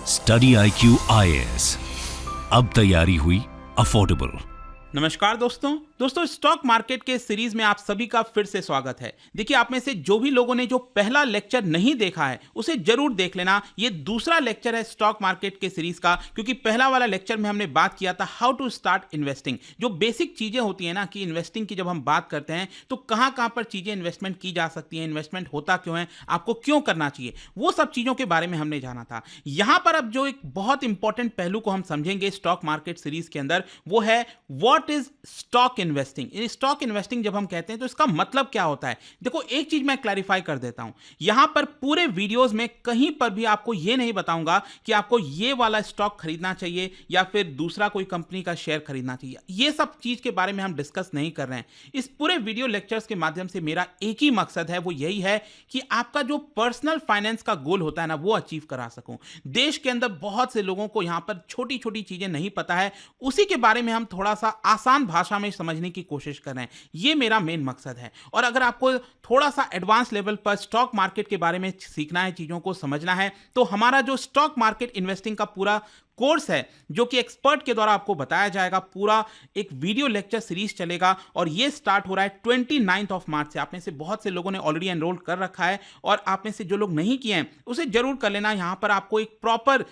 Study IQ IAS, अब तैयारी हुई अफोर्डेबल। नमस्कार दोस्तों स्टॉक मार्केट के सीरीज में आप सभी का फिर से स्वागत है। देखिए, आप में से जो भी लोगों ने जो पहला लेक्चर नहीं देखा है उसे जरूर देख लेना। ये दूसरा लेक्चर है स्टॉक मार्केट के सीरीज का, क्योंकि पहला वाला लेक्चर में हमने बात किया था हाउ टू स्टार्ट इन्वेस्टिंग। जो बेसिक चीजें होती है ना कि इन्वेस्टिंग की जब हम बात करते हैं तो कहां पर चीजें इन्वेस्टमेंट की जा सकती है, इन्वेस्टमेंट होता क्यों है, आपको क्यों करना चाहिए, वो सब चीजों के बारे में हमने जाना था। यहां पर अब जो एक बहुत इंपॉर्टेंट पहलू को हम समझेंगे स्टॉक मार्केट सीरीज के अंदर, वो है what is stock investing. Stock investing जब हम कहते हैं तो इसका मतलब क्या होता है। देखो, एक चीज मैं क्लैरिफाई कर देता हूं, यहां पर पूरे वीडियोस में कहीं पर भी आपको यह नहीं बताऊंगा कि आपको यह वाला स्टॉक खरीदना चाहिए या फिर दूसरा कोई कंपनी का शेयर खरीदना चाहिए। यह सब चीज के बारे में हम डिस्कस नहीं कर रहे हैं। इस पूरे वीडियो लेक्चर्स के माध्यम से मेरा एक ही मकसद है, वो यही है कि आपका जो पर्सनल फाइनेंस का गोल होता है ना, वो अचीव करा सकूं। देश के अंदर बहुत से लोगों को यहां पर छोटी छोटी चीजें नहीं पता है, उसी के बारे में हम थोड़ा सा आसान भाषा में समझने की कोशिश कर रहे हैं। यह मेरा मेन मकसद है। और अगर आपको थोड़ा सा एडवांस लेवल पर स्टॉक मार्केट के बारे में सीखना है, चीजों को समझना है, तो हमारा जो स्टॉक मार्केट इन्वेस्टिंग का पूरा कोर्स है, जो कि एक्सपर्ट के द्वारा आपको बताया जाएगा, पूरा एक वीडियो लेक्चर सीरीज चलेगा और ये स्टार्ट हो रहा है 29 मार्च से। आप में से बहुत से लोगों ने ऑलरेडी एनरोल कर रखा है और आप में से जो लोग नहीं किए हैं उसे जरूर कर लेना। यहां पर आपको एक प्रॉपर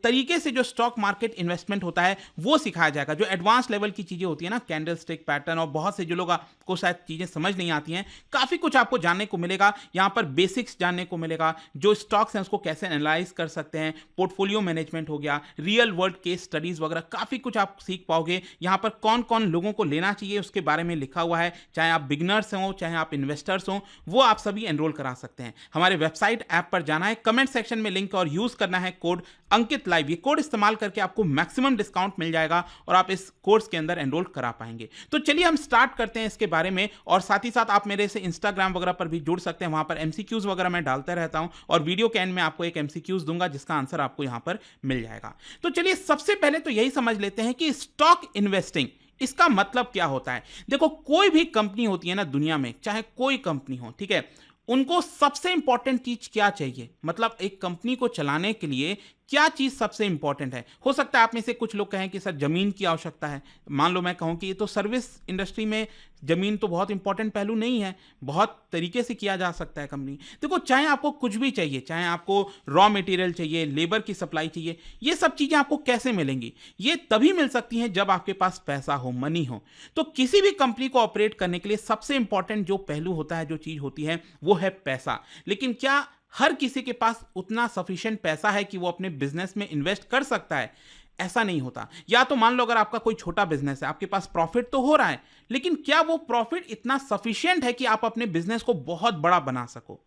तरीके से जो स्टॉक मार्केट इन्वेस्टमेंट होता है वो सिखाया जाएगा। जो एडवांस लेवल की चीजें होती है ना, कैंडल स्टिक पैटर्न, और बहुत से जो लोग आपको शायद चीजें समझ नहीं आती हैं, काफी कुछ आपको जानने को मिलेगा। यहां पर बेसिक्स जानने को मिलेगा, जो स्टॉक्स हैं उसको कैसे एनालाइज कर सकते हैं, पोर्टफोलियो मैनेजमेंट हो गया, रियल वर्ल्ड केस स्टडीज वगैरह, काफी कुछ आप सीख पाओगे। यहां पर कौन कौन लोगों को लेना चाहिए उसके बारे में लिखा हुआ है। चाहे आप बिगनर्स हो, चाहे आप इन्वेस्टर्स हो, वो आप सभी एनरोल करा सकते हैं। हमारे वेबसाइट ऐप पर जाना है, कमेंट सेक्शन में लिंक और यूज करना है कोड अंकित लाइव। ये कोड इस्तेमाल करके आपको मैक्सिमम डिस्काउंट मिल जाएगा और आप इस कोर्स के अंदर एनरोल करा पाएंगे। तो चलिए हम स्टार्ट करते हैं इसके बारे में। और साथ ही साथ आप मेरे से इंस्टाग्राम वगैरह पर भी जुड़ सकते हैं, वहां पर एमसीक्यूज वगैरह मैं डालता रहता हूं और वीडियो के एंड में आपको एक एमसीक्यूज दूंगा जिसका आंसर आपको यहां पर मिल जाएगा। तो चलिए सबसे पहले तो यही समझ लेते हैं कि स्टॉक इन्वेस्टिंग इसका मतलब क्या होता है। देखो, कोई भी कंपनी होती है ना दुनिया में, चाहे कोई कंपनी हो, ठीक है, उनको सबसे इंपॉर्टेंट चीज क्या चाहिए, मतलब एक कंपनी को चलाने के लिए क्या चीज सबसे इंपॉर्टेंट है। हो सकता है आप में से कुछ लोग कहें कि सर जमीन की आवश्यकता है। मान लो मैं कहूं कि ये तो सर्विस इंडस्ट्री में जमीन तो बहुत इंपॉर्टेंट पहलू नहीं है, बहुत तरीके से किया जा सकता है कंपनी। देखो, चाहे आपको कुछ भी चाहिए, चाहे आपको रॉ मटेरियल चाहिए, लेबर की सप्लाई चाहिए, ये सब चीजें आपको कैसे मिलेंगी? ये तभी मिल सकती हैं जब आपके पास पैसा हो, मनी हो। तो किसी भी कंपनी को ऑपरेट करने के लिए सबसे इंपॉर्टेंट जो पहलू होता है, जो चीज होती है, वो है पैसा। लेकिन क्या हर किसी के पास उतना सफिशिएंट पैसा है कि वो अपने बिजनेस में इन्वेस्ट कर सकता है? ऐसा नहीं होता। या तो मान लो अगर आपका कोई छोटा बिजनेस है, आपके पास प्रॉफिट तो हो रहा है, लेकिन क्या वो प्रॉफिट इतना सफिशिएंट है कि आप अपने बिजनेस को बहुत बड़ा बना सको?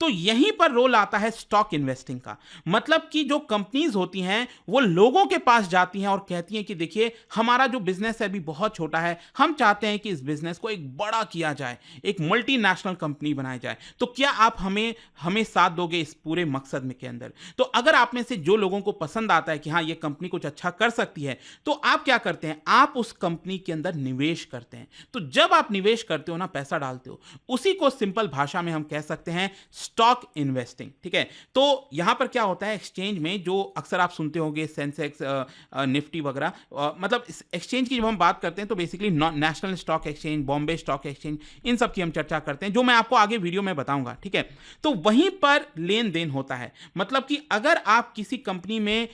तो यहीं पर रोल आता है स्टॉक इन्वेस्टिंग का। मतलब कि जो कंपनीज होती हैं वो लोगों के पास जाती हैं और कहती हैं कि देखिए, हमारा जो बिजनेस है अभी बहुत छोटा है, हम चाहते हैं कि इस बिजनेस को एक बड़ा किया जाए, एक मल्टीनेशनल कंपनी बनाई जाए। तो क्या आप हमें साथ दोगे इस पूरे मकसद में के अंदर? तो अगर आप में से जो लोगों को पसंद आता है कि हाँ, ये कंपनी कुछ अच्छा कर सकती है, तो आप क्या करते हैं, आप उस कंपनी के अंदर निवेश करते हैं। तो जब आप निवेश करते हो ना, पैसा डालते हो, उसी को सिंपल भाषा में हम कह सकते हैं स्टॉक इन्वेस्टिंग। ठीक है, तो यहां पर क्या होता है, एक्सचेंज में जो अक्सर आप सुनते होंगे सेंसेक्स, निफ्टी वगैरह, मतलब इस एक्सचेंज की जब हम बात करते हैं तो basically National Stock Exchange, Bombay Stock exchange, इन सब की हम चर्चा करते हैं, जो मैं आपको आगे वीडियो में बताऊंगा। ठीक है, तो वहीं पर लेन देन होता है। मतलब कि अगर आप किसी कंपनी में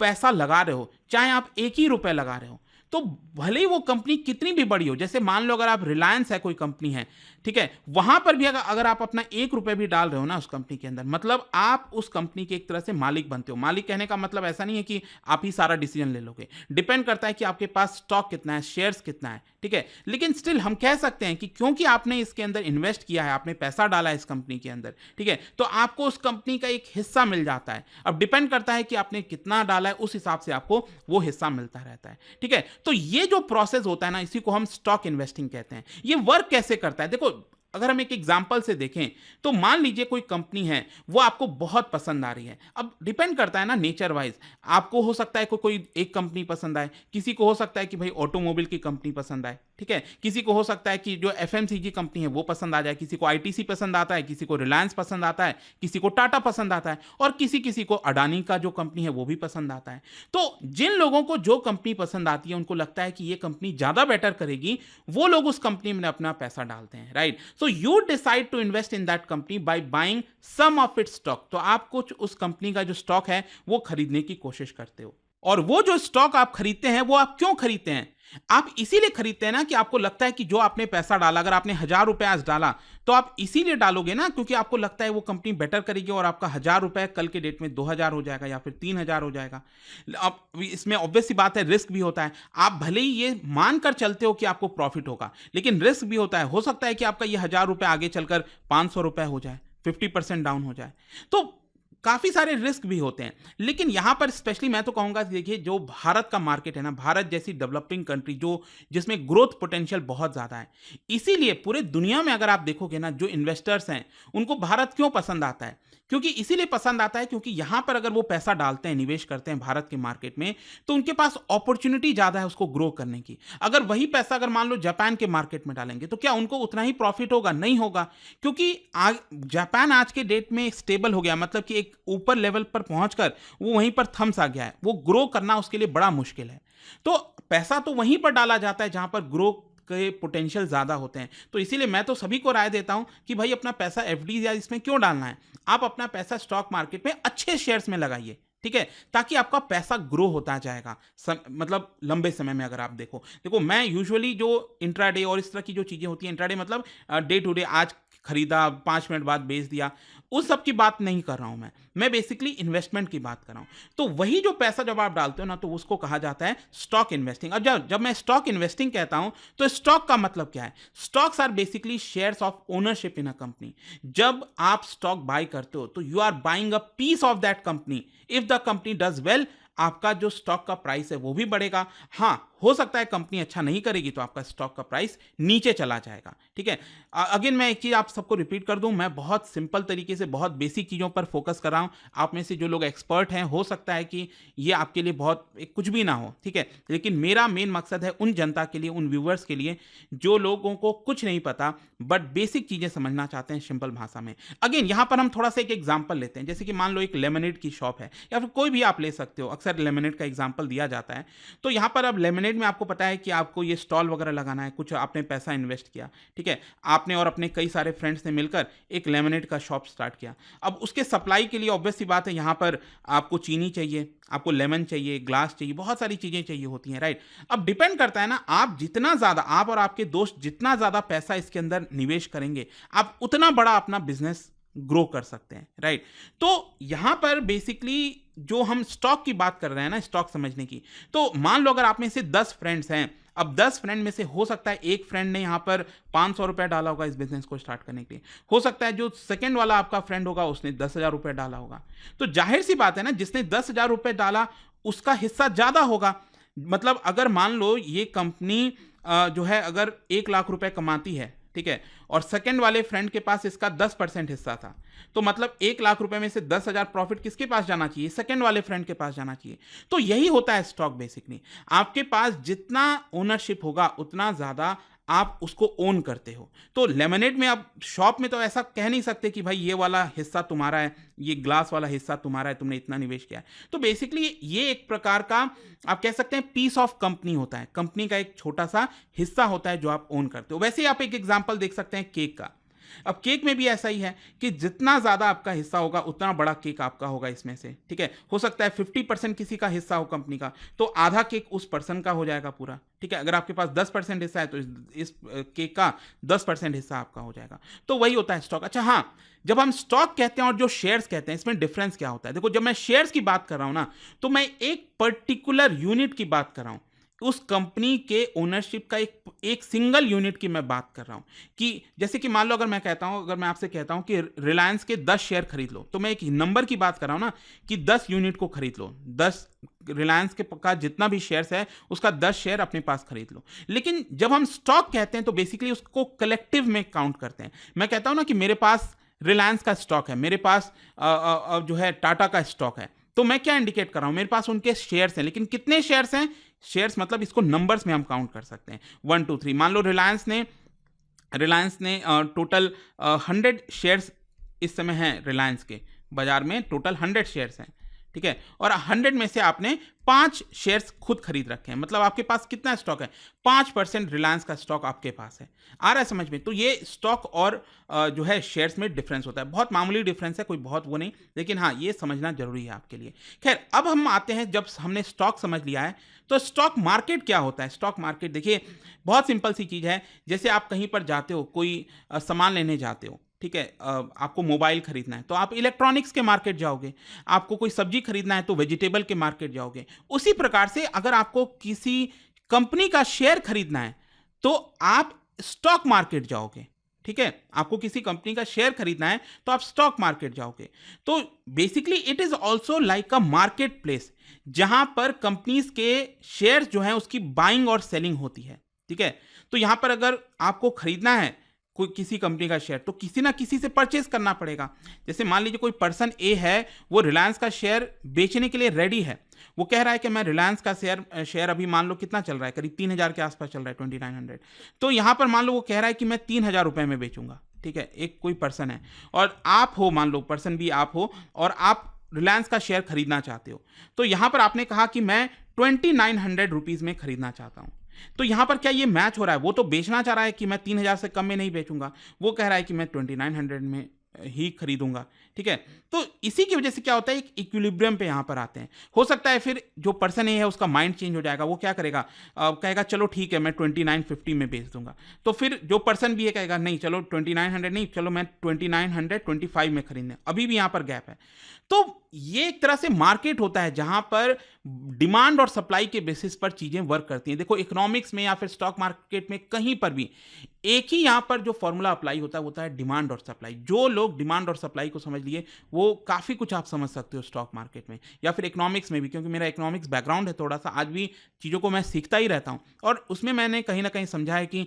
पैसा लगा रहे हो, चाहे आप एक ही रुपए लगा रहे हो, तो भले ही वो कंपनी कितनी भी बड़ी हो, जैसे मान लो अगर आप रिलायंस है, कोई कंपनी है, ठीक है, वहां पर भी अगर आप अपना 1 रुपए भी डाल रहे हो ना उस कंपनी के अंदर, मतलब आप उस कंपनी के एक तरह से मालिक बनते हो। मालिक कहने का मतलब ऐसा नहीं है कि आप ही सारा डिसीजन ले लोगे, डिपेंड करता है कि आपके पास स्टॉक कितना है, शेयर्स कितना है। ठीक है, लेकिन स्टिल हम कह सकते हैं कि क्योंकि आपने इसके अंदर इन्वेस्ट किया है, आपने पैसा डाला है इस कंपनी के अंदर, ठीक है, तो आपको उस कंपनी का एक हिस्सा मिल जाता है। अब डिपेंड करता है कि आपने कितना डाला है, उस हिसाब से आपको वो हिस्सा मिलता रहता है। ठीक है, तो ये जो प्रोसेस होता है ना, इसी को हम स्टॉक इन्वेस्टिंग कहते हैं। ये वर्क कैसे करता है, देखो, अगर हम एक एग्जांपल से देखें तो मान लीजिए कोई कंपनी है, वो आपको बहुत पसंद आ रही है। अब डिपेंड करता है ना नेचर वाइज, आपको हो सकता है कोई एक कंपनी पसंद आए, किसी को हो सकता है कि भाई ऑटोमोबाइल की कंपनी पसंद आए, ठीक है। किसी को हो सकता है कि जो एफएमसीजी कंपनी है वो पसंद आ जाए, किसी को आईटीसी पसंद आता है, किसी को रिलायंस पसंद आता है, किसी को टाटा पसंद आता है, और किसी किसी को अडानी का जो कंपनी है वो भी पसंद आता है। तो जिन लोगों को जो कंपनी पसंद आती है, उनको लगता है कि ये कंपनी ज्यादा बेटर करेगी, वो लोग उस कंपनी में अपना पैसा डालते हैं, right. So you decide to invest in that company by buying some of its stock. तो आप कुछ उस कंपनी का जो स्टॉक है वो खरीदने की कोशिश करते हो। और वो जो स्टॉक आप खरीदते हैं वो आप क्यों खरीदते हैं? आप इसीलिए खरीदते हैं ना कि आपको लगता है कि जो आपने पैसा डाला, अगर आपने 1,000 रुपए आज डाला, तो आप इसीलिए डालोगे ना क्योंकि आपको लगता है वो कंपनी बेटर करेगी और आपका 1,000 रुपए कल के डेट में 2,000 हो जाएगा या फिर 3,000 हो जाएगा। अब इसमें ऑब्वियस सी बात है, रिस्क भी होता है। आप भले ही ये मानकर चलते हो कि आपको प्रॉफिट होगा, लेकिन रिस्क भी होता है। हो सकता है कि आपका ये 1,000 रुपए आगे चलकर 500 रुपए हो जाए, 50% डाउन हो जाए। तो काफी सारे रिस्क भी होते हैं। लेकिन यहां पर स्पेशली मैं तो कहूंगा, देखिए जो भारत का मार्केट है ना, भारत जैसी डेवलपिंग कंट्री जो जिसमें ग्रोथ पोटेंशियल बहुत ज्यादा है, इसीलिए पूरे दुनिया में अगर आप देखोगे ना, जो इन्वेस्टर्स हैं उनको भारत क्यों पसंद आता है? क्योंकि इसीलिए पसंद आता है क्योंकि यहां पर अगर वो पैसा डालते हैं, निवेश करते हैं भारत के मार्केट में, तो उनके पास अपॉर्चुनिटी ज्यादा है उसको ग्रो करने की। अगर वही पैसा अगर मान लो जापान के मार्केट में डालेंगे, तो क्या उनको उतना ही प्रॉफिट होगा? नहीं होगा, क्योंकि जापान आज के डेट में स्टेबल हो गया, मतलब कि एक ऊपर लेवल पर पहुंचकर वो वहीं पर थम्स आ गया है। वो ग्रो करना उसके लिए बड़ा मुश्किल है। तो पैसा तो वहीं पर डाला जाता है जहां पर ग्रो के पोटेंशियल ज्यादा होते हैं। तो इसीलिए मैं तो सभी को राय देता हूं कि भाई अपना पैसा एफडी या इसमें क्यों डालना है, आप अपना पैसा स्टॉक मार्केट में अच्छे शेयर्स में लगाइए, ठीक है, ताकि आपका पैसा ग्रो होता जाएगा। मतलब लंबे समय में अगर आप देखो मैं यूजुअली जो इंट्राडे और इस तरह की जो चीजें होती हैं, इंट्राडे मतलब डे टू डे, आज खरीदा 5 मिनट बाद बेच दिया, उस सब की बात नहीं कर रहा हूं मैं बेसिकली इन्वेस्टमेंट की बात कर रहा हूं। तो वही जो पैसा जब आप डालते हो ना, तो उसको कहा जाता है स्टॉक इन्वेस्टिंग। अब जब मैं स्टॉक इन्वेस्टिंग कहता हूं, तो स्टॉक का मतलब क्या है? Stocks are basically shares of ownership in a company. जब आप स्टॉक बाय करते हो, तो you are buying a piece of that company. If the company does well, आपका जो स्टॉक का प्राइस है वो भी बढ़ेगा। हाँ, हो सकता है कंपनी अच्छा नहीं करेगी तो आपका स्टॉक का प्राइस नीचे चला जाएगा, ठीक है। अगेन मैं एक चीज आप सबको रिपीट कर दूं, मैं बहुत सिंपल तरीके से बहुत बेसिक चीजों पर फोकस कर रहा हूं। आप में से जो लोग एक्सपर्ट हैं, हो सकता है कि ये आपके लिए बहुत कुछ भी ना हो, ठीक है, लेकिन मेरा मेन मकसद है उन जनता के लिए, उन व्यूवर्स के लिए जो लोगों को कुछ नहीं पता बट बेसिक चीजें समझना चाहते हैं सिंपल भाषा में। अगेन यहां पर हम थोड़ा सा एक एग्जांपल लेते हैं, जैसे कि मान लो एक लेमनेड की शॉप है, या फिर कोई भी आप ले सकते हो, अक्सर लेमनेड का एग्जांपल दिया जाता है। तो यहां पर अब लेमनेड में आपको पता है कि आपको ये स्टॉल वगैरह लगाना है, कुछ आपने पैसा इन्वेस्ट किया, ठीक है, आपने और अपने कई सारे फ्रेंड्स ने मिलकर एक लेमनेड का शॉप स्टार्ट किया। अब उसके सप्लाई के लिए ऑब्वियस सी बात है, यहां पर आपको चीनी चाहिए, आपको लेमन चाहिए, ग्लास चाहिए, बहुत सारी चीजें चाहिए होती हैं, राइट। अब डिपेंड करता है ना, आप जितना ज्यादा, आप और आपके दोस्त जितना ज्यादा पैसा इसके अंदर निवेश करेंगे, आप उतना बड़ा अपना बिजनेस ग्रो कर सकते हैं, राइट। तो यहां पर बेसिकली जो हम स्टॉक की बात कर रहे हैं ना, स्टॉक समझने की, तो मान लो अगर आप में से 10 फ्रेंड्स हैं, अब 10 फ्रेंड में से हो सकता है एक फ्रेंड ने यहां पर 500 रुपए डाला होगा इस बिजनेस को स्टार्ट करने के लिए, हो सकता है जो सेकंड वाला आपका फ्रेंड होगा उसने 10,000 रुपए डाला होगा। तो जाहिर सी बात है ना, जिसने 10,000 रुपए डाला उसका हिस्सा ज्यादा होगा। मतलब अगर मान लो ये कंपनी जो है अगर 1,00,000 रुपए कमाती है, ठीक है, और सेकंड वाले फ्रेंड के पास इसका 10% हिस्सा था, तो मतलब 1,00,000 रुपए में से 10,000 प्रॉफिट किसके पास जाना चाहिए? सेकंड वाले फ्रेंड के पास जाना चाहिए। तो यही होता है स्टॉक बेसिकली, आपके पास जितना ओनरशिप होगा उतना ज्यादा आप उसको ओन करते हो। तो लेमनेड में, अब शॉप में तो ऐसा कह नहीं सकते कि भाई ये वाला हिस्सा तुम्हारा है, ये ग्लास वाला हिस्सा तुम्हारा है, तुमने इतना निवेश किया है। तो बेसिकली ये एक प्रकार का आप कह सकते हैं पीस ऑफ कंपनी होता है, कंपनी का एक छोटा सा हिस्सा होता है जो आप ओन करते हो। वैसे ही आप एक एग्जांपल देख सकते हैं केक का। अब केक में भी ऐसा ही है कि जितना ज्यादा आपका हिस्सा होगा उतना बड़ा केक आपका होगा इसमें से, ठीक है। हो सकता है 50% किसी का हिस्सा हो कंपनी का, तो आधा केक उस पर्सन का हो जाएगा पूरा, ठीक है। अगर आपके पास 10% हिस्सा है तो इस केक का 10% हिस्सा आपका हो जाएगा। तो वही होता है स्टॉक। अच्छा हाँ, जब हम स्टॉक कहते हैं और जो शेयर्स कहते हैं, इसमें डिफरेंस क्या होता है? देखो, जब मैं शेयर्स की बात कर रहा हूं ना, तो मैं एक पर्टिकुलर यूनिट की बात कर रहा हूं, उस कंपनी के ओनरशिप का एक सिंगल यूनिट की मैं बात कर रहा हूं। कि जैसे कि मान लो अगर मैं आपसे कहता हूं कि रिलायंस के 10 शेयर खरीद लो, तो मैं एक नंबर की बात कर रहा हूं ना, कि 10 यूनिट को खरीद लो, 10 रिलायंस के का जितना भी शेयर्स है उसका 10 शेयर अपने पास खरीद लो। लेकिन जब हम स्टॉक कहते हैं तो बेसिकली उसको कलेक्टिव में काउंट करते हैं। मैं कहता हूं ना कि मेरे पास रिलायंस का स्टॉक है, मेरे पास जो है टाटा का स्टॉक है, तो मैं क्या इंडिकेट कर रहा हूं, मेरे पास उनके शेयर्स हैं, लेकिन कितने शेयर्स हैं, शेयर्स मतलब इसको नंबर्स में हम काउंट कर सकते हैं, 1 2 3। मान लो रिलायंस ने टोटल 100 शेयर्स इस समय हैं, रिलायंस के बाजार में टोटल 100 शेयर्स हैं, ठीक है, और 100 में से आपने 5 शेयर्स खुद खरीद रखे हैं, मतलब आपके पास कितना स्टॉक है, 5% रिलायंस का स्टॉक आपके पास है। आ रहा है समझ में? तो ये स्टॉक और जो है शेयर्स में डिफरेंस होता है, बहुत मामूली डिफरेंस है, कोई बहुत वो नहीं, लेकिन हाँ ये समझना जरूरी है आपके लिए। खैर, अब हम आते हैं, जब हमने स्टॉक समझ लिया है तो स्टॉक मार्केट क्या होता है। स्टॉक मार्केट देखिए बहुत सिंपल सी चीज है, जैसे आप कहीं पर जाते हो, कोई सामान लेने जाते हो, ठीक है, आपको मोबाइल खरीदना है तो आप इलेक्ट्रॉनिक्स के मार्केट जाओगे, आपको कोई सब्जी खरीदना है तो वेजिटेबल के मार्केट जाओगे। उसी प्रकार से अगर आपको किसी कंपनी का शेयर खरीदना है तो आप स्टॉक मार्केट जाओगे, ठीक है, आपको किसी कंपनी का शेयर खरीदना है तो आप स्टॉक मार्केट जाओगे। तो basically it is also like a market place, जहां पर कंपनीज के शेयर जो है उसकी बाइंग और सेलिंग होती है, ठीक है। तो यहां पर अगर आपको खरीदना है कोई किसी कंपनी का शेयर तो किसी ना किसी से परचेज करना पड़ेगा। जैसे मान लीजिए कोई पर्सन ए है, वो रिलायंस का शेयर बेचने के लिए रेडी है, वो कह रहा है कि मैं रिलायंस का शेयर अभी मान लो कितना चल रहा है, करीब 3000 के आसपास चल रहा है, 2900। तो यहां पर मान लो वो कह रहा है कि मैं 3000 रुपए में बेचूंगा, ठीक है, एक कोई पर्सन है, और आप हो, मान लो पर्सन भी आप हो, और आप रिलायंस का शेयर खरीदना चाहते हो। तो यहां पर आपने कहा कि मैं 2900 रुपीज में खरीदना चाहता हूं। तो यहां पर क्या ये मैच हो रहा है? वो तो बेचना चाह रहा है कि मैं 3000 से कम में नहीं बेचूंगा, वो कह रहा है कि मैं 2900 में ही खरीदूंगा, ठीक है। तो इसी की वजह से क्या होता है, एक इक्विलिब्रियम पे यहां पर आते हैं। हो सकता है फिर जो पर्सन है उसका माइंड चेंज हो जाएगा, वो क्या करेगा, कहेगा चलो ठीक है मैं 2950 में बेच दूंगा। तो फिर जो पर्सन भी है कहेगा नहीं चलो 2900 नहीं, चलो मैं 2925 में खरीदने, अभी भी यहां पर गैप है। तो ये एक तरह से मार्केट होता है जहां पर डिमांड और सप्लाई के बेसिस पर चीजें वर्क करती हैं। देखो इकोनॉमिक्स में या फिर स्टॉक मार्केट में कहीं पर भी एक ही यहां पर जो फॉर्मूला अप्लाई होता है डिमांड और सप्लाई। जो लोग डिमांड और सप्लाई को समझ लिए वो काफी कुछ आप समझ सकते हो स्टॉक मार्केट में या फिर इकोनॉमिक्स में भी, क्योंकि मेरा इकोनॉमिक्स बैकग्राउंड है थोड़ा सा, आज भी चीजों को मैं सीखता ही रहता हूं, और उसमें मैंने कहीं ना कहीं समझा है कि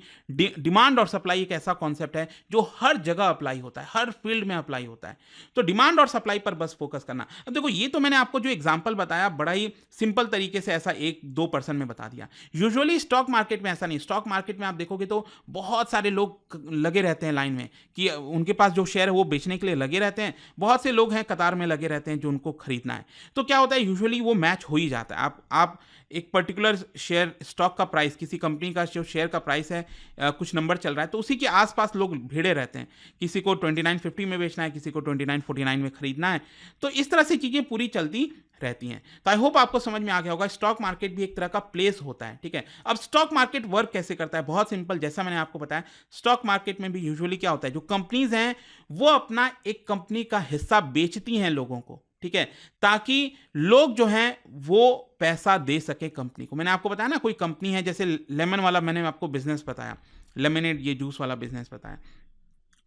डिमांड और सप्लाई एक ऐसा कॉन्सेप्ट है जो हर जगह अप्लाई होता है, हर फील्ड में अप्लाई होता है। तो डिमांड और सप्लाई पर बस फोकस करना। अब देखो ये तो मैंने आपको जो एग्जांपल बताया बड़ा ही सिंपल तरीके से ऐसा 1-2% में बता दिया। यूजुअली स्टॉक मार्केट में ऐसा नहीं। स्टॉक मार्केट में आप देखोगे तो बहुत सारे लोग लगे रहते हैं लाइन में, कि उनके पास जो शेयर है वो बेचने के लिए लगे रहते हैं, बहुत से लोग हैं कतार में लगे रहते हैं जो उनको खरीदना है। तो क्या होता है, यूजुअली वो मैच हो ही जाता है। आप एक पर्टिकुलर शेयर स्टॉक का प्राइस, किसी कंपनी का जो शेयर का प्राइस है, कुछ नंबर चल रहा है तो उसी के आसपास लोग भिड़े रहते हैं। किसी को 2950 में बेचना है, किसी को 2949 में खरीदना है। तो इस तरह से चीजें पूरी चलती रहती हैं। तो आई होप आपको समझ में आ गया होगा, स्टॉक मार्केट भी एक तरह का प्लेस होता है, ठीक है। अब स्टॉक मार्केट वर्क कैसे करता है, बहुत सिंपल, जैसा मैंने आपको बताया। स्टॉक मार्केट में भी यूजुअली क्या होता है, जो कंपनीज हैं वो अपना एक कंपनी का हिस्सा बेचती हैं लोगों को, ठीक है, ताकि लोग जो हैं वो पैसा दे सके कंपनी को। मैंने आपको बताया ना, कोई कंपनी है, जैसे लेमन वाला मैंने आपको बिजनेस बताया, लेमनेड ये जूस वाला बिजनेस बताया।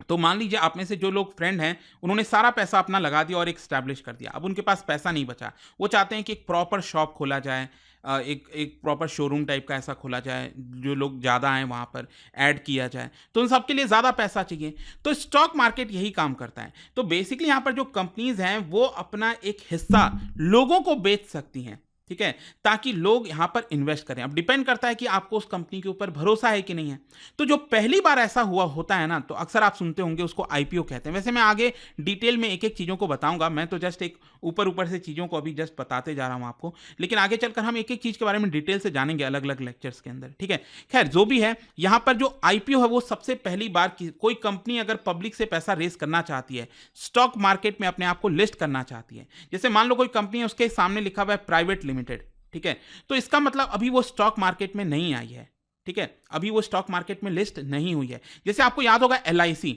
तो मान लीजिए आप में से जो लोग फ्रेंड हैं उन्होंने सारा पैसा अपना लगा दिया और एक स्टैब्लिश कर दिया। अब उनके पास पैसा नहीं बचा, वो चाहते हैं कि एक प्रॉपर शॉप खोला जाए, एक प्रॉपर शोरूम टाइप का ऐसा खोला जाए, जो लोग ज़्यादा आए वहाँ पर ऐड किया जाए, तो उन सबके लिए ज़्यादा पैसा चाहिए। तो स्टॉक मार्केट यही काम करता है। तो बेसिकली यहाँ पर जो कंपनीज हैं वो अपना एक हिस्सा लोगों को बेच सकती हैं, ठीक है, ताकि लोग यहां पर इन्वेस्ट करें। अब डिपेंड करता है कि आपको उस कंपनी के ऊपर भरोसा है कि नहीं है। तो जो पहली बार ऐसा हुआ होता है ना, तो अक्सर आप सुनते होंगे उसको आईपीओ कहते हैं। वैसे मैं आगे डिटेल में एक एक चीजों को बताऊंगा, मैं तो जस्ट एक ऊपर से चीजों को अभी जस्ट बताते जा रहा हूं आपको, लेकिन आगे चलकर हम एक एक चीज के बारे में डिटेल से जानेंगे अलग अलग लेक्चर्स के अंदर, ठीक है। खैर जो भी है, यहां पर जो आईपीओ है वो सबसे पहली बार कोई कंपनी अगर पब्लिक से पैसा रेस करना चाहती है, स्टॉक मार्केट में अपने आप को लिस्ट करना चाहती है, जैसे मान लो कोई कंपनी है, उसके सामने लिखा हुआ है प्राइवेट लिमिटेड, ठीक है, तो इसका मतलब अभी वो स्टॉक मार्केट में नहीं आई है, ठीक है, अभी वो स्टॉक मार्केट में लिस्ट नहीं हुई है। जैसे आपको याद होगा LIC,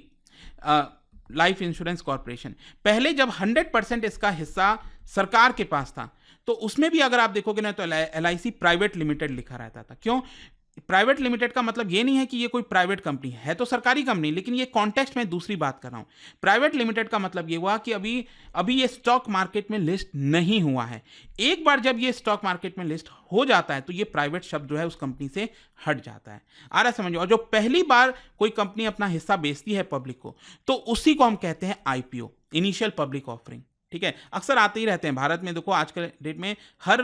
लाइफ इंश्योरेंस कॉर्पोरेशन, पहले जब 100% इसका हिस्सा सरकार के पास था, तो उसमें भी अगर आप देखोगे ना तो LIC प्राइवेट लिमिटेड लिखा रहता था। क्यों? प्राइवेट लिमिटेड का मतलब ये नहीं है कि ये कोई प्राइवेट कंपनी है, तो सरकारी कंपनी, लेकिन ये कॉन्टेक्स्ट में दूसरी बात कर रहा हूं। प्राइवेट लिमिटेड का मतलब ये हुआ कि अभी ये स्टॉक मार्केट में लिस्ट नहीं हुआ है। एक बार जब ये स्टॉक मार्केट में लिस्ट हो जाता है तो ये प्राइवेट शब्द जो है उस कंपनी से हट जाता है। आ रहा समझो। और जो पहली बार कोई कंपनी अपना हिस्सा बेचती है पब्लिक को, तो उसी को हम कहते हैं IPO, इनिशियल पब्लिक ऑफरिंग, ठीक है, अक्सर आते ही रहते हैं भारत में। देखो आज के डेट में हर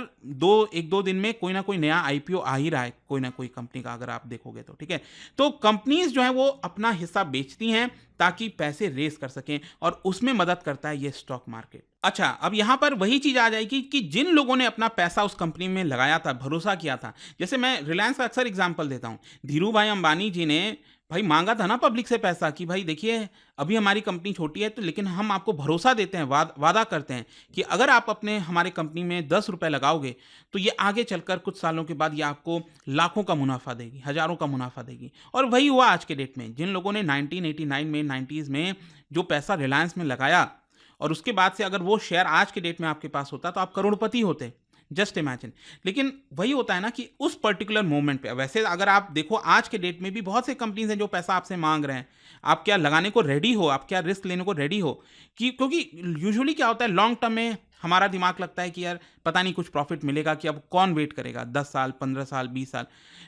एक दो दिन में कोई ना कोई नया आईपीओ आ ही रहा है, कोई ना कोई कंपनी का, अगर आप देखोगे तो। ठीक है, तो कंपनीज जो है वो अपना हिस्सा बेचती हैं ताकि पैसे रेस कर सकें, और उसमें मदद करता है ये स्टॉक मार्केट। अच्छा, अब यहां पर वही चीज आ जाएगी कि जिन लोगों ने अपना पैसा उस कंपनी में लगाया था, भरोसा किया था, जैसे मैं रिलायंस का अक्सर एग्जांपल देता हूं, धीरू भाई अंबानी जी ने भाई मांगा था ना पब्लिक से पैसा कि भाई देखिए अभी हमारी कंपनी छोटी है तो, लेकिन हम आपको भरोसा देते हैं, वादा करते हैं कि अगर आप अपने हमारे कंपनी में 10 रुपए लगाओगे तो ये आगे चलकर कुछ सालों के बाद ये आपको लाखों का मुनाफा देगी, हजारों का मुनाफा देगी। और वही हुआ आज के डेट में। जिन लोगों ने 1989 में 90s में जो पैसा रिलायंस में लगाया, और उसके बाद से अगर वो शेयर आज के डेट में आपके पास होता तो आप करोड़पति होते, जस्ट इमेजिन। लेकिन वही होता है ना कि उस पर्टिकुलर मोमेंट पे, वैसे अगर आप देखो आज के डेट में भी बहुत से कंपनीज हैं जो पैसा आपसे मांग रहे हैं, आप क्या लगाने को रेडी हो, आप क्या रिस्क लेने को रेडी हो, कि क्योंकि यूजुअली क्या होता है लॉन्ग टर्म में हमारा दिमाग लगता है कि यार पता नहीं कुछ प्रॉफिट मिलेगा, कि अब कौन वेट करेगा 10 साल 15 साल 20 साल।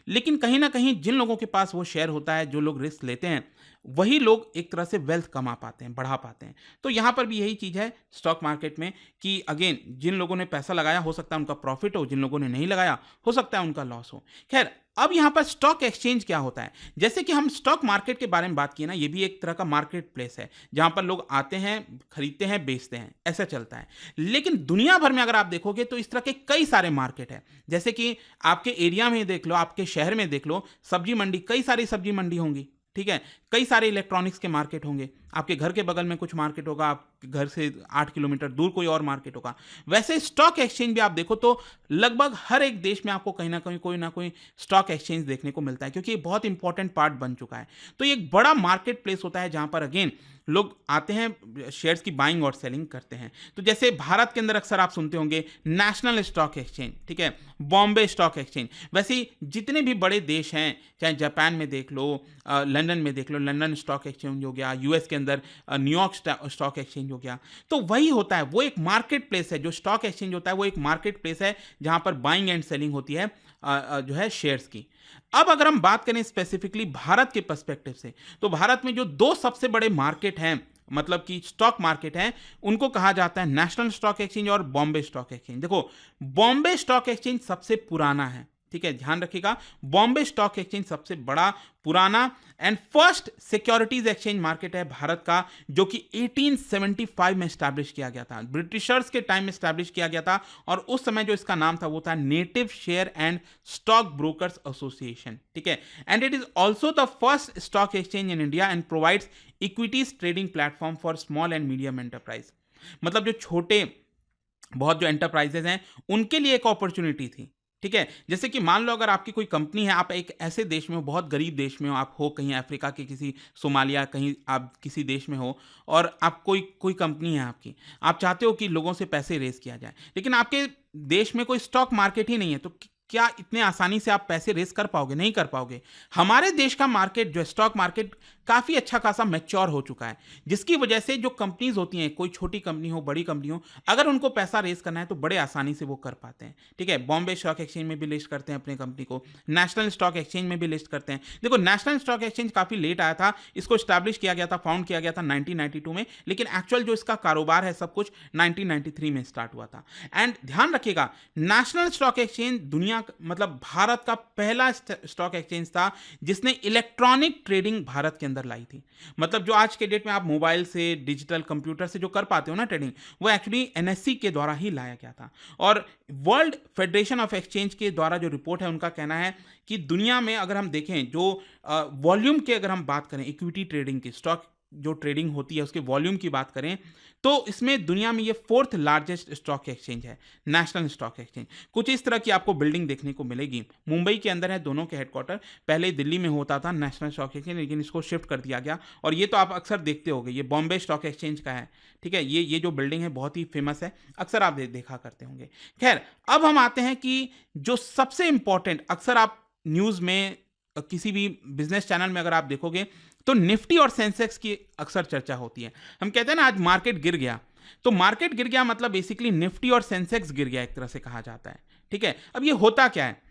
लेकिन कहीं ना कहीं जिन लोगों के पास वो शेयर होता है, जो लोग रिस्क लेते हैं, वही लोग एक तरह से वेल्थ कमा पाते हैं, बढ़ा पाते हैं। तो यहाँ पर भी यही चीज़ है स्टॉक मार्केट में कि अगेन जिन लोगों ने पैसा लगाया हो सकता है उनका प्रॉफिट हो, जिन लोगों ने नहीं लगाया हो सकता है उनका लॉस हो। खैर, अब यहाँ पर स्टॉक एक्सचेंज क्या होता है, जैसे कि हम स्टॉक मार्केट के बारे में बात किए ना, ये भी एक तरह का मार्केट प्लेस है जहाँ पर लोग आते हैं, खरीदते हैं, बेचते हैं, ऐसा चलता है। लेकिन दुनिया भर में अगर आप देखोगे तो इस तरह के कई सारे मार्केट है। जैसे कि आपके एरिया में देख लो, आपके शहर में देख लो, सब्जी मंडी, कई सारी सब्जी मंडी होंगी। ठीक है, कई सारे इलेक्ट्रॉनिक्स के मार्केट होंगे, आपके घर के बगल में कुछ मार्केट होगा, आपके घर से 8 किलोमीटर दूर कोई और मार्केट होगा। वैसे स्टॉक एक्सचेंज भी आप देखो तो लगभग हर एक देश में आपको कहीं ना कोई स्टॉक एक्सचेंज देखने को मिलता है, क्योंकि ये बहुत इंपॉर्टेंट पार्ट बन चुका है। तो ये एक बड़ा मार्केट प्लेस होता है जहां पर अगेन लोग आते हैं, शेयर्स की बाइंग और सेलिंग करते हैं। तो जैसे भारत के अंदर अक्सर आप सुनते होंगे नेशनल स्टॉक एक्सचेंज, ठीक है, बॉम्बे स्टॉक एक्सचेंज। वैसे ही जितने भी बड़े देश हैं, चाहे जापान में देख लो, लंदन में देख लो, लंदन स्टॉक एक्सचेंज हो गया, यूएस के अंदर न्यूयॉर्क स्टॉक एक्सचेंज हो गया। तो वही होता है, वो एक मार्केट प्लेस है। जो स्टॉक एक्सचेंज होता है वो एक मार्केट प्लेस है जहां पर बाइंग एंड सेलिंग होती है जो है शेयर्स की। अब अगर हम बात करें स्पेसिफिकली भारत के पर्सपेक्टिव से, तो भारत में जो दो सबसे बड़े मार्केट हैं, मतलब कि स्टॉक मार्केट हैं, उनको कहा जाता है नेशनल स्टॉक एक्सचेंज और बॉम्बे स्टॉक एक्सचेंज। देखो, बॉम्बे स्टॉक एक्सचेंज सबसे पुराना है, ठीक है, ध्यान रखिएगा, बॉम्बे स्टॉक एक्सचेंज सबसे बड़ा, पुराना and first securities exchange market है भारत का, जो कि 1875 में स्टैब्लिश किया गया था, ब्रिटिशर्स के टाइम में स्टैब्लिश किया गया था। और उस समय जो इसका नाम था वो था native share and stock brokers association, ठीक है। And it is also the first stock exchange in India and provides equities trading platform for small and medium enterprise. मतलब जो छोटे बहुत जो एंटरप्राइजेज हैं उनके लिए एक अपॉर्चुनिटी थी, ठीक है। जैसे कि मान लो अगर आपकी कोई कंपनी है, आप एक ऐसे देश में हो, बहुत गरीब देश में हो, आप हो कहीं अफ्रीका के किसी सोमालिया, कहीं आप किसी देश में हो, और आप कोई कंपनी है आपकी, आप चाहते हो कि लोगों से पैसे रेस किया जाए, लेकिन आपके देश में कोई स्टॉक मार्केट ही नहीं है, तो क्या इतने आसानी से आप पैसे रेस कर पाओगे? नहीं कर पाओगे। हमारे देश का मार्केट जो स्टॉक मार्केट काफ़ी अच्छा खासा मैच्योर हो चुका है, जिसकी वजह से जो कंपनीज होती हैं, कोई छोटी कंपनी हो बड़ी कंपनी हो, अगर उनको पैसा रेस करना है तो बड़े आसानी से वो कर पाते हैं, ठीक है। बॉम्बे स्टॉक एक्सचेंज में भी लिस्ट करते हैं अपनी कंपनी को, नेशनल स्टॉक एक्सचेंज में भी लिस्ट करते हैं। देखो, नेशनल स्टॉक एक्सचेंज काफ़ी लेट आया था, इसको स्टैब्लिश किया गया था, फाउंड किया गया था 1992 में, लेकिन एक्चुअल जो इसका कारोबार है सब कुछ 1993 में स्टार्ट हुआ था। एंड ध्यान रखिएगा, नेशनल स्टॉक एक्सचेंज दुनिया मतलब भारत का पहला स्टॉक एक्सचेंज था जिसने इलेक्ट्रॉनिक ट्रेडिंग भारत के अंदर लाई थी। मतलब जो आज के डेट में आप मोबाइल से, डिजिटल कंप्यूटर से जो कर पाते हो ना ट्रेडिंग, वो एक्चुअली एनएससी के द्वारा ही लाया गया था। और वर्ल्ड फेडरेशन ऑफ एक्सचेंज के द्वारा जो रिपोर्ट है, उनका कहना है कि दुनिया में अगर हम देखें जो वॉल्यूम के अगर हम बात करें, इक्विटी ट्रेडिंग की, स्टॉक जो ट्रेडिंग होती है उसके वॉल्यूम की बात करें, तो इसमें दुनिया में ये 4th लार्जेस्ट स्टॉक एक्सचेंज है, नेशनल स्टॉक एक्सचेंज। कुछ इस तरह की आपको बिल्डिंग देखने को मिलेगी। मुंबई के अंदर है दोनों के हेडक्वार्टर। पहले दिल्ली में होता था नेशनल स्टॉक एक्सचेंज, लेकिन इसको शिफ्ट कर दिया गया। और ये तो आप अक्सर देखते होंगे, ये बॉम्बे स्टॉक एक्सचेंज का है, ठीक है। ये जो बिल्डिंग है बहुत ही फेमस है, अक्सर आप देखा करते होंगे। खैर, अब हम आते हैं कि जो सबसे इंपॉर्टेंट, अक्सर आप न्यूज़ में किसी भी बिजनेस चैनल में अगर आप देखोगे तो निफ्टी और सेंसेक्स की अक्सर चर्चा होती है। हम कहते हैं ना आज मार्केट गिर गया, तो मार्केट गिर गया मतलब बेसिकली निफ्टी और सेंसेक्स गिर गया, एक तरह से कहा जाता है, ठीक है। अब ये होता क्या है,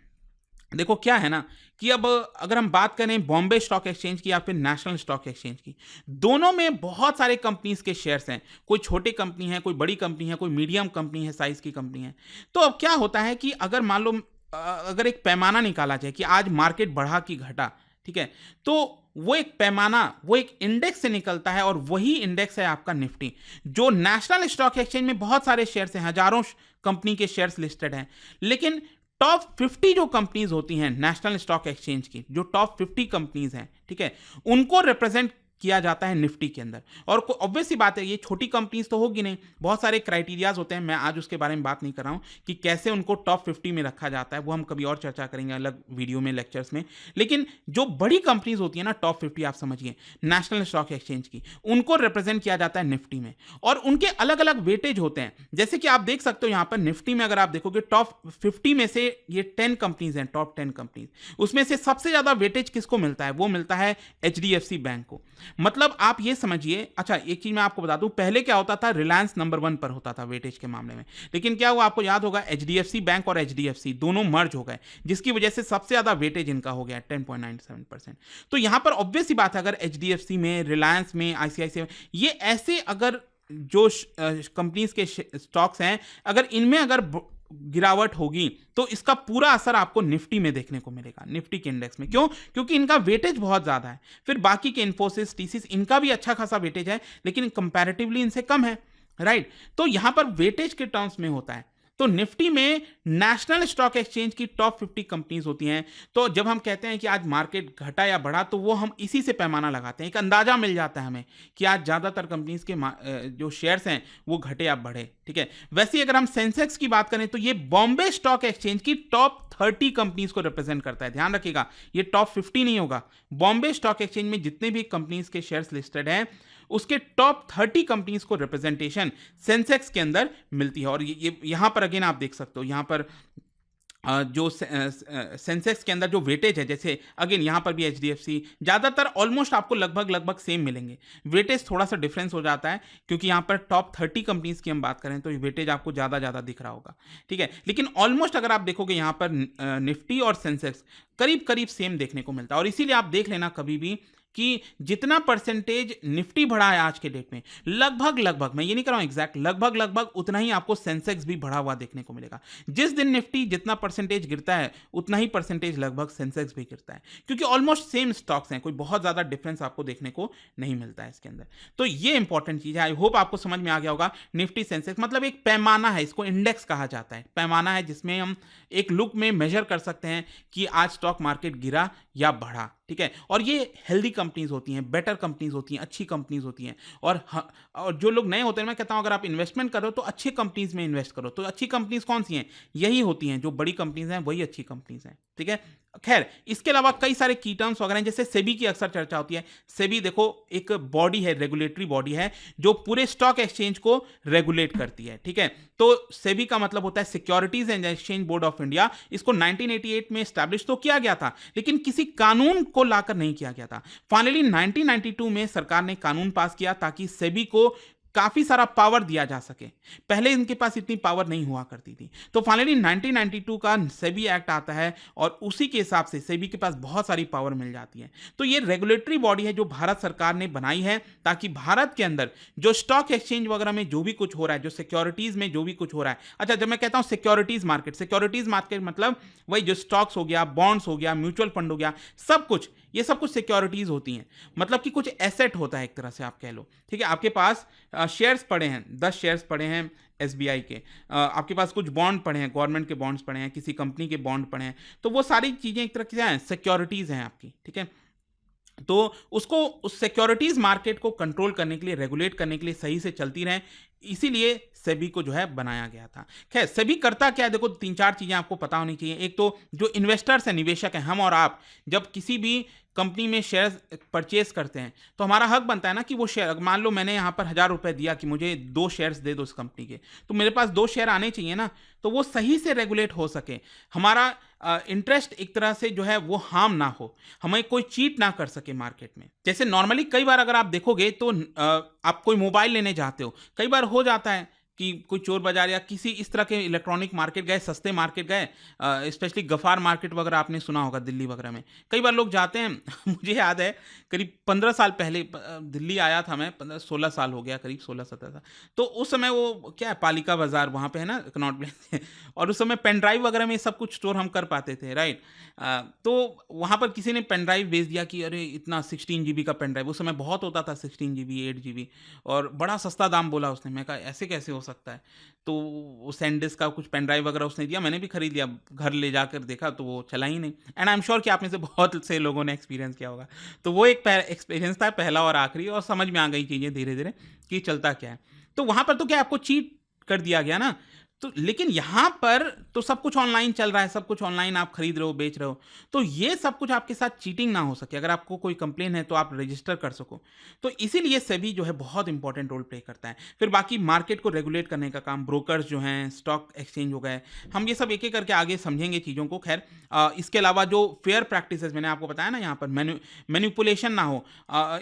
देखो क्या है ना कि अब अगर हम बात करें बॉम्बे स्टॉक एक्सचेंज की या फिर नेशनल स्टॉक एक्सचेंज की, दोनों में बहुत सारे कंपनीज के शेयर्स हैं। कोई छोटी कंपनी है, कोई बड़ी कंपनी है, कोई मीडियम कंपनी है, साइज की कंपनी है। तो अब क्या होता है कि अगर मान लो अगर एक पैमाना निकाला जाए कि आज मार्केट बढ़ा कि घटा, ठीक है, तो वो एक पैमाना, वो एक इंडेक्स से निकलता है और वही इंडेक्स है आपका निफ्टी। जो नेशनल स्टॉक एक्सचेंज में बहुत सारे शेयर्स हैं, हजारों कंपनी के शेयर्स लिस्टेड हैं, लेकिन टॉप 50 जो कंपनीज होती हैं नेशनल स्टॉक एक्सचेंज की, जो टॉप 50 कंपनीज हैं, ठीक है, उनको रिप्रेजेंट किया जाता है निफ्टी के अंदर। और ऑब्वियस सी बात है, ये छोटी कंपनीज तो होगी नहीं, बहुत सारे क्राइटेरियाज होते हैं। मैं आज उसके बारे में बात नहीं कर रहा हूं कि कैसे उनको टॉप 50 में रखा जाता है, वो हम कभी और चर्चा करेंगे अलग वीडियो में, लेक्चर्स में। लेकिन जो बड़ी कंपनीज होती है ना टॉप 50, आप समझिए नेशनल स्टॉक एक्सचेंज की, उनको रिप्रेजेंट किया जाता है निफ्टी में। और उनके अलग अलग वेटेज होते हैं, जैसे कि आप देख सकते हो यहां पर निफ्टी में अगर आप देखोगे टॉप 50 में से ये 10 कंपनीज हैं, टॉप 10 कंपनीज, उसमें से सबसे ज्यादा वेटेज किसको मिलता है? वो मिलता है एचडीएफसी बैंक को। मतलब आप ये समझिए, अच्छा एक चीज मैं आपको बता दूं, पहले क्या होता था, रिलायंस नंबर 1 पर होता था वेटेज के मामले में, लेकिन क्या हुआ आपको याद होगा, एचडीएफसी बैंक और एचडीएफसी दोनों मर्ज हो गए, जिसकी वजह से सबसे ज्यादा वेटेज इनका हो गया 10.97%। तो यहां पर ऑब्वियस सी बात है, अगर एचडीएफसी में, रिलायंस में, आईसीआईसीआई में, ये ऐसे अगर जो कंपनीज के स्टॉक्स हैं, अगर इनमें अगर गिरावट होगी तो इसका पूरा असर आपको निफ्टी में देखने को मिलेगा, निफ्टी के इंडेक्स में। क्यों? क्योंकि इनका वेटेज बहुत ज्यादा है। फिर बाकी के इन्फोसिस, टीसीएस, इनका भी अच्छा खासा वेटेज है, लेकिन कंपैरेटिवली इनसे कम है, राइट? तो यहां पर वेटेज के टर्म्स में होता है। तो निफ्टी में नेशनल स्टॉक एक्सचेंज की टॉप 50 कंपनीज होती हैं। तो जब हम कहते हैं कि आज मार्केट घटा या बढ़ा, तो वो हम इसी से पैमाना लगाते हैं, एक अंदाजा मिल जाता है हमें कि आज ज्यादातर कंपनीज के जो शेयर्स हैं वो घटे या बढ़े, ठीक है। वैसे ही अगर हम सेंसेक्स की बात करें तो ये बॉम्बे स्टॉक एक्सचेंज की टॉप 30 कंपनीज को रिप्रेजेंट करता है। ध्यान रखिएगा, ये टॉप 50 नहीं होगा। बॉम्बे स्टॉक एक्सचेंज में जितने भी कंपनीज के शेयर्स लिस्टेड हैं, उसके टॉप 30 कंपनीज को रिप्रेजेंटेशन सेंसेक्स के अंदर मिलती है। और ये यहां पर अगेन आप देख सकते हो, यहां पर जो सेंसेक्स के अंदर जो वेटेज है, जैसे अगेन यहां पर भी एचडीएफसी, ज्यादातर ऑलमोस्ट आपको लगभग सेम मिलेंगे। वेटेज थोड़ा सा डिफरेंस हो जाता है, क्योंकि यहां पर टॉप 30 कंपनीज की हम बात करें तो वेटेज आपको ज्यादा दिख रहा होगा, ठीक है। लेकिन ऑलमोस्ट अगर आप देखोगे यहां पर निफ्टी और सेंसेक्स करीब सेम देखने को मिलता है। और इसीलिए आप देख लेना कभी भी कि जितना परसेंटेज निफ्टी बढ़ा है आज के डेट में, लगभग, मैं ये नहीं कर रहा हूं एग्जैक्ट, लगभग उतना ही आपको सेंसेक्स भी बढ़ा हुआ देखने को मिलेगा। जिस दिन निफ्टी जितना परसेंटेज गिरता है, उतना ही परसेंटेज लगभग सेंसेक्स भी गिरता है, क्योंकि ऑलमोस्ट सेम स्टॉक्स हैं, कोई बहुत ज्यादा डिफरेंस आपको देखने को नहीं मिलता है इसके अंदर। तो ये इंपॉर्टेंट चीज है। आई होप आपको समझ में आ गया होगा। निफ्टी सेंसेक्स मतलब एक पैमाना है, इसको इंडेक्स कहा जाता है। पैमाना है जिसमें हम एक लुक में मेजर कर सकते हैं कि आज स्टॉक मार्केट गिरा या बढ़ा, ठीक है। और ये हेल्दी कंपनीज होती हैं, बेटर कंपनीज होती हैं, अच्छी कंपनीज होती हैं। और जो लोग नए होते हैं, मैं कहता हूं अगर आप इन्वेस्टमेंट करो तो अच्छी कंपनीज में इन्वेस्ट करो। तो अच्छी कंपनीज कौन सी हैं? यही होती हैं, जो बड़ी कंपनीज हैं वही अच्छी कंपनीज हैं, ठीक है। खैर, इसके अलावा कई सारे की टर्म्स वगैरह हैं, जैसे सेबी की अक्सर चर्चा होती है। सेबी देखो एक बॉडी है, रेगुलेटरी बॉडी है, जो पूरे स्टॉक एक्सचेंज को रेगुलेट करती है, ठीक है। तो सेबी का मतलब होता है securities and exchange board of India. इसको 1988 में स्टैब्लिश तो किया गया था, लेकिन किसी कानून को लाकर नहीं किया गया था। फाइनली 1992 में सरकार ने कानून पास किया ताकि सेबी को काफी सारा पावर दिया जा सके। पहले इनके पास इतनी पावर नहीं हुआ करती थी। तो फाइनली 1992 का सेबी एक्ट आता है और उसी के हिसाब से सेबी के पास बहुत सारी पावर मिल जाती है। तो ये रेगुलेटरी बॉडी है जो भारत सरकार ने बनाई है, ताकि भारत के अंदर जो स्टॉक एक्सचेंज वगैरह में जो भी कुछ हो रहा है, जो सिक्योरिटीज में जो भी कुछ हो रहा है, अच्छा जब मैं कहता हूं सिक्योरिटीज मार्केट मतलब वही जो स्टॉक्स हो गया, बॉन्ड्स हो गया, म्यूचुअल फंड हो गया, सब कुछ, ये सब कुछ सिक्योरिटीज होती हैं। मतलब कि कुछ एसेट होता है एक तरह से आप कह लो, ठीक है। आपके पास शेयर्स पड़े हैं, 10 शेयर्स पड़े हैं एसबीआई के, आपके पास कुछ बॉन्ड पड़े हैं, गवर्नमेंट के बॉन्ड्स पड़े हैं, किसी कंपनी के बॉन्ड पड़े हैं, तो वो सारी चीजें एक तरह की हैं, सिक्योरिटीज हैं आपकी, ठीक है। तो उसको, उस सिक्योरिटीज मार्केट को कंट्रोल करने के लिए, रेगुलेट करने के लिए, सही से चलती रहे, इसीलिए सेबी को जो है बनाया गया था। खैर, सेबी करता क्या है, देखो 3-4 चीजें आपको पता होनी चाहिए। एक तो जो इन्वेस्टर्स हैं, निवेशक हैं, हम और आप जब किसी भी कंपनी में शेयर्स परचेस करते हैं, तो हमारा हक बनता है ना कि वो शेयर, मान लो मैंने यहाँ पर 1000 रुपए दिया कि मुझे 2 शेयर्स दे दो इस कंपनी के, तो मेरे पास 2 शेयर आने चाहिए ना, तो वो सही से रेगुलेट हो सके, हमारा इंटरेस्ट एक तरह से जो है वो हार्म ना हो, हमें कोई चीट ना कर सके मार्केट में। जैसे नॉर्मली कई बार अगर आप देखोगे तो आप कोई मोबाइल लेने जाते हो, कई बार हो जाता है कि कोई चोर बाजार या किसी इस तरह के इलेक्ट्रॉनिक मार्केट गए, सस्ते मार्केट गए, स्पेशली गफ़ार मार्केट वगैरह आपने सुना होगा दिल्ली वगैरह में। कई बार लोग जाते हैं मुझे याद है करीब 15 साल पहले दिल्ली आया था मैं, 15-16 साल हो गया, करीब 16-17 साल। तो उस समय वो क्या है, पालिका बाज़ार वहाँ पे है ना, कनॉट प्लेस और उस समय पेन ड्राइव वगैरह में सब कुछ स्टोर हम कर पाते थे, राइट? तो वहाँ पर किसी ने पेन ड्राइव भेज दिया कि अरे इतना 16 जीबी का पेन ड्राइव, उस समय बहुत होता था 16 जीबी, 8 जीबी, और बड़ा सस्ता दाम बोला उसने। मैं कहा ऐसे कैसे हो सकता है? तो वो सैनडिस्क का कुछ पेन ड्राइव वगैरह उसने दिया, मैंने भी खरीद लिया। घर ले जाकर देखा तो वो चला ही नहीं। एंड आई एम श्योर कि आप में से बहुत से लोगों ने एक्सपीरियंस किया होगा। तो वो एक एक्सपीरियंस था, पहला और आखिरी, और समझ में आ गई चीज़ें धीरे-धीरे कि चलता क्या है। तो वहाँ पर तो क्या आपको चीट कर दिया गया ना। तो लेकिन यहाँ पर तो सब कुछ ऑनलाइन चल रहा है, सब कुछ ऑनलाइन आप खरीद रहे हो, बेच रहे हो। तो ये सब कुछ आपके साथ चीटिंग ना हो सके, अगर आपको कोई कंप्लेन है तो आप रजिस्टर कर सको। तो इसीलिए सेबी जो है बहुत इंपॉर्टेंट रोल प्ले करता है। फिर बाकी मार्केट को रेगुलेट करने का काम ब्रोकर्स जो हैं, स्टॉक एक्सचेंज हो गए, हम ये सब एक-एक करके आगे समझेंगे चीज़ों को। खैर इसके अलावा जो फेयर प्रैक्टिसेज़ मैंने आपको बताया ना, यहाँ पर मैनिपुलेशन ना हो,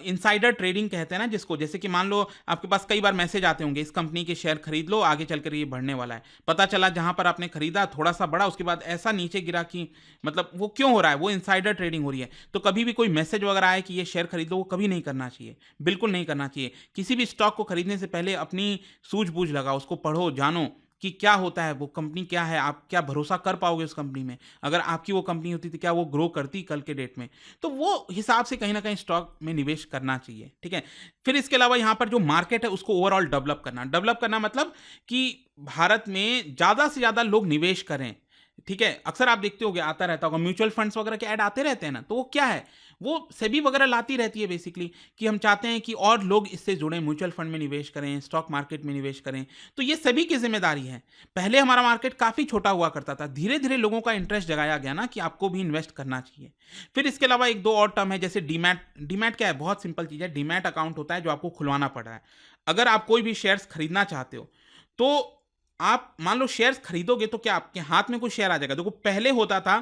इनसाइडर ट्रेडिंग कहते हैं ना जिसको, जैसे कि मान लो आपके पास कई बार मैसेज आते होंगे, इस कंपनी के शेयर खरीद लो, आगे चलकर ये बढ़ने वाला है। पता चला जहां पर आपने खरीदा थोड़ा सा बढ़ा, उसके बाद ऐसा नीचे गिरा कि मतलब वो क्यों हो रहा है, वो इनसाइडर ट्रेडिंग हो रही है। तो कभी भी कोई मैसेज वगैरह आए कि ये शेयर खरीद लो, वो कभी नहीं करना चाहिए, बिल्कुल नहीं करना चाहिए। किसी भी स्टॉक को खरीदने से पहले अपनी सूझबूझ लगाओ, उसको पढ़ो, जानो कि क्या होता है, वो कंपनी क्या है, आप क्या भरोसा कर पाओगे उस कंपनी में। अगर आपकी वो कंपनी होती तो क्या वो ग्रो करती कल के डेट में? तो वो हिसाब से कहीं ना कहीं स्टॉक में निवेश करना चाहिए, ठीक है। फिर इसके अलावा यहाँ पर जो मार्केट है उसको ओवरऑल डेवलप करना मतलब कि भारत में ज़्यादा से ज़्यादा लोग निवेश करें, ठीक है। अक्सर आप देखते होगे, आता रहता होगा, म्यूचुअल फंड्स वगैरह के ऐड आते रहते हैं ना, तो वो क्या है, वो सेबी वगैरह लाती रहती है बेसिकली, कि हम चाहते हैं कि और लोग इससे जुड़ें, म्यूचुअल फंड में निवेश करें, स्टॉक मार्केट में निवेश करें। तो ये सेबी की जिम्मेदारी है। पहले हमारा मार्केट काफ़ी छोटा हुआ करता था, धीरे धीरे लोगों का इंटरेस्ट जगाया गया ना कि आपको भी इन्वेस्ट करना चाहिए। फिर इसके अलावा एक दो और टर्म है, जैसे डीमैट। डीमैट क्या है, बहुत सिंपल चीज़ है। डीमैट अकाउंट होता है जो आपको खुलवाना पड़ रहा है। अगर आप कोई भी शेयर्स खरीदना चाहते हो तो आप मान लो शेयर्स खरीदोगे तो क्या आपके हाथ में कोई शेयर आ जाएगा? देखो पहले होता था,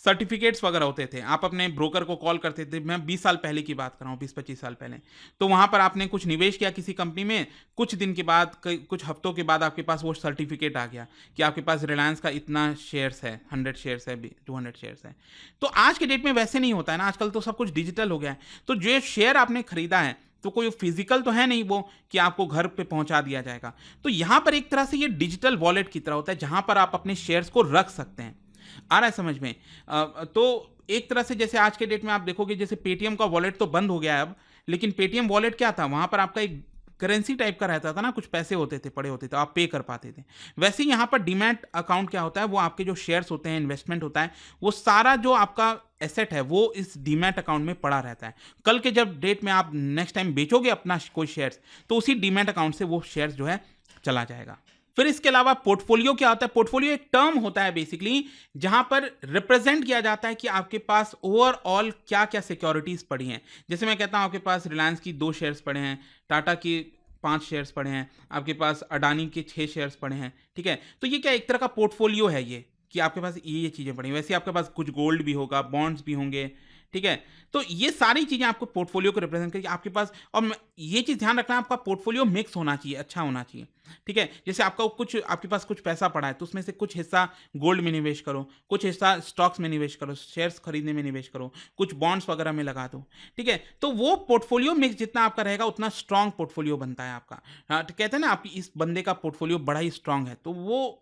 सर्टिफिकेट्स वगैरह होते थे, आप अपने ब्रोकर को कॉल करते थे, मैं 20 साल पहले की बात कर रहा हूँ, 20-25 साल पहले। तो वहाँ पर आपने कुछ निवेश किया किसी कंपनी में, कुछ दिन के बाद, कुछ हफ्तों के बाद आपके पास वो सर्टिफिकेट आ गया कि आपके पास रिलायंस का इतना शेयर्स है, 100 शेयर्स है, 200 शेयर्स है। तो आज के डेट में वैसे नहीं होता है ना, आजकल तो सब कुछ डिजिटल हो गया है। तो जो शेयर आपने खरीदा है तो कोई फिजिकल तो है नहीं वो कि आपको घर पे पहुंचा दिया जाएगा। तो यहां पर एक तरह से ये डिजिटल वॉलेट की तरह होता है, जहां पर आप अपने शेयर्स को रख सकते हैं। आ रहा है समझ में? तो एक तरह से जैसे आज के डेट में आप देखोगे, जैसे पेटीएम का वॉलेट तो बंद हो गया है अब, लेकिन पेटीएम वॉलेट क्या था, वहां पर आपका एक करेंसी टाइप का रहता था ना, कुछ पैसे होते थे, पड़े होते थे, आप पे कर पाते थे। वैसे ही यहाँ पर डीमैट अकाउंट क्या होता है, वो आपके जो शेयर्स होते हैं, इन्वेस्टमेंट होता है, वो सारा जो आपका एसेट है वो इस डीमैट अकाउंट में पड़ा रहता है। कल के जब डेट में आप नेक्स्ट टाइम बेचोगे अपना कोई शेयर्स, तो उसी डीमैट अकाउंट से वो शेयर्स जो है चला जाएगा। फिर इसके अलावा पोर्टफोलियो क्या होता है? पोर्टफोलियो एक टर्म होता है बेसिकली, जहां पर रिप्रेजेंट किया जाता है कि आपके पास ओवरऑल क्या क्या सिक्योरिटीज पड़ी हैं। जैसे मैं कहता हूं आपके पास रिलायंस की 2 शेयर्स पड़े हैं, टाटा की 5 शेयर्स पड़े हैं, आपके पास अडानी के 6 शेयर्स पड़े हैं, ठीक है। तो ये क्या एक तरह का पोर्टफोलियो है ये, कि आपके पास ये चीज़ें पड़ी हैं। वैसे आपके पास कुछ गोल्ड भी होगा, बॉन्ड्स भी होंगे, ठीक है। तो ये सारी चीज़ें आपको पोर्टफोलियो को रिप्रेजेंट करके आपके पास, और ये चीज़ ध्यान रखना, आपका पोर्टफोलियो मिक्स होना चाहिए, अच्छा होना चाहिए, ठीक है। जैसे आपके पास कुछ पैसा पड़ा है, तो उसमें से कुछ हिस्सा गोल्ड में निवेश करो, कुछ हिस्सा स्टॉक्स में निवेश करो, शेयर्स खरीदने में निवेश करो, कुछ बॉन्ड्स वगैरह में लगा दो, ठीक है। तो वो पोर्टफोलियो मिक्स जितना आपका रहेगा उतना स्ट्रांग पोर्टफोलियो बनता है आपका। तो कहते हैं ना, आपकी इस बंदे का पोर्टफोलियो बड़ा ही स्ट्रांग है, तो वो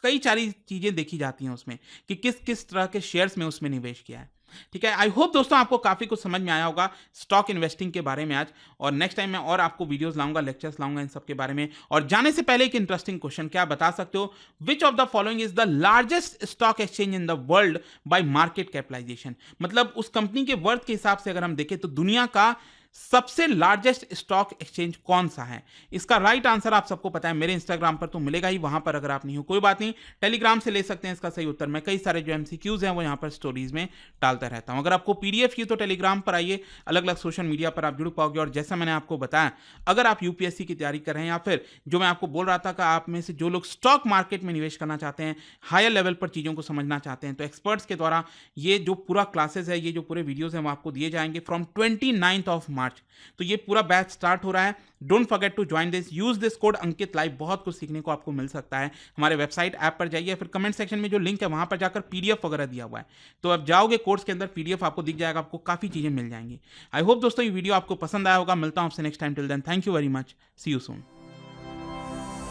कई सारी चीज़ें देखी जाती हैं उसमें कि किस किस तरह के शेयर्स में उसमें निवेश किया है, ठीक है। आई होप दोस्तों आपको काफ़ी कुछ समझ में आया होगा स्टॉक इन्वेस्टिंग के बारे में आज, और नेक्स्ट टाइम मैं और आपको वीडियोस लाऊंगा, लेक्चर्स लाऊंगा इन सब के बारे में। और जाने से पहले एक इंटरेस्टिंग क्वेश्चन, क्या बता सकते हो which of the following is the largest stock exchange in the world by market capitalisation? मतलब उस कंपनी के वर्थ के हिसाब से अगर हम देखें तो दुनिया का सबसे लार्जेस्ट स्टॉक एक्सचेंज कौन सा है? इसका राइट आंसर आप सबको पता है, मेरे इंस्टाग्राम पर तो मिलेगा ही, वहां पर अगर आप नहीं हो कोई बात नहीं, टेलीग्राम से ले सकते हैं इसका सही उत्तर। मैं कई सारे जो एमसीक्यूज हैं वो यहाँ पर स्टोरीज में डालता रहता हूं। अगर आपको पीडीएफ की तो टेलीग्राम पर आइए, अलग अलग सोशल मीडिया पर आप जुड़ पाओगे। और जैसा मैंने आपको बताया, अगर आप यूपीएससी की तैयारी कर रहे हैं, या फिर जो मैं आपको बोल रहा था कि आप में से जो लोग स्टॉक मार्केट में निवेश करना चाहते हैं, हायर लेवल पर चीज़ों को समझना चाहते हैं, तो एक्सपर्ट्स के द्वारा ये जो पूरा क्लासेस है, ये जो पूरे वीडियोज हैं वो आपको दिए जाएंगे फ्रॉम 29 ऑफ मार्च। तो ये पूरा बैच स्टार्ट हो रहा है। Don't forget to join this, use this code Ankit live. बहुत कुछ सीखने को आपको मिल सकता है। हमारे वेबसाइट ऐप पर जाइए, फिर कमेंट सेक्शन में जो लिंक है वहां पर जाकर पीडीएफ वगैरह दिया हुआ है, तो अब जाओगे कोर्स के अंदर, पीडीएफ आपको दिख जाएगा, आपको काफी चीजें मिल जाएंगी। आई होप दोस्तों ये वीडियो आपको पसंद आया होगा। मिलता हूं आपसे next time. Till then thank you very much, see you soon.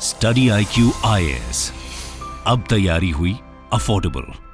Study IQ IAS, अब तैयारी हुई अफोर्डेबल।